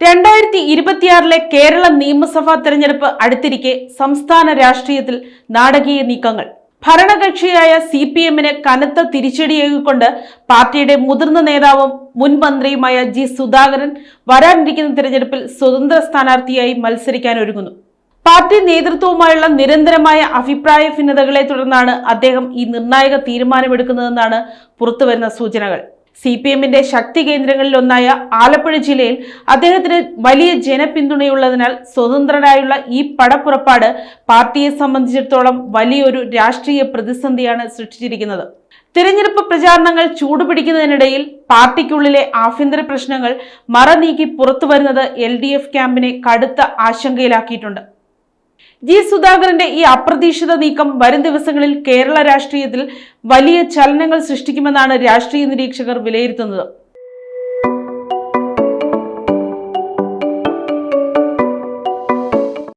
2026 കേരള നിയമസഭാ തെരഞ്ഞെടുപ്പ് അടുത്തിരിക്കെ സംസ്ഥാന രാഷ്ട്രീയത്തിൽ നാടകീയ നീക്കങ്ങൾ. ഭരണകക്ഷിയായ CPM-ന് കനത്ത തിരിച്ചടിയേകിക്കൊണ്ട് പാർട്ടിയുടെ മുതിർന്ന നേതാവും മുൻ മന്ത്രിയുമായ ജി സുധാകരൻ വരാനിരിക്കുന്ന തെരഞ്ഞെടുപ്പിൽ സ്വതന്ത്ര സ്ഥാനാർത്ഥിയായി മത്സരിക്കാനൊരുങ്ങുന്നു. പാർട്ടി നേതൃത്വവുമായുള്ള നിരന്തരമായ അഭിപ്രായ ഭിന്നതകളെ തുടർന്നാണ് അദ്ദേഹം ഈ നിർണായക തീരുമാനമെടുക്കുന്നതെന്നാണ് പുറത്തുവരുന്ന സൂചനകൾ. CPM-ന്റെ ശക്തി കേന്ദ്രങ്ങളിലൊന്നായ ആലപ്പുഴ ജില്ലയിൽ അദ്ദേഹത്തിന് വലിയ ജനപിന്തുണയുള്ളതിനാൽ സ്വതന്ത്രനായുള്ള ഈ പടപ്പുറപ്പാട് പാർട്ടിയെ സംബന്ധിച്ചിടത്തോളം വലിയൊരു രാഷ്ട്രീയ പ്രതിസന്ധിയാണ് സൃഷ്ടിച്ചിരിക്കുന്നത്. തിരഞ്ഞെടുപ്പ് പ്രചാരണങ്ങൾ ചൂടുപിടിക്കുന്നതിനിടയിൽ പാർട്ടിക്കുള്ളിലെ ആഭ്യന്തര പ്രശ്നങ്ങൾ മറനീക്കി പുറത്തുവരുന്നത് LDF ക്യാമ്പിനെ കടുത്ത ആശങ്കയിലാക്കിയിട്ടുണ്ട്. ജി സുധാകരന്റെ ഈ അപ്രതീക്ഷിത നീക്കം വരും ദിവസങ്ങളിൽ കേരള രാഷ്ട്രീയത്തിൽ വലിയ ചലനങ്ങൾ സൃഷ്ടിക്കുമെന്നാണ് രാഷ്ട്രീയ നിരീക്ഷകർ വിലയിരുത്തുന്നത്.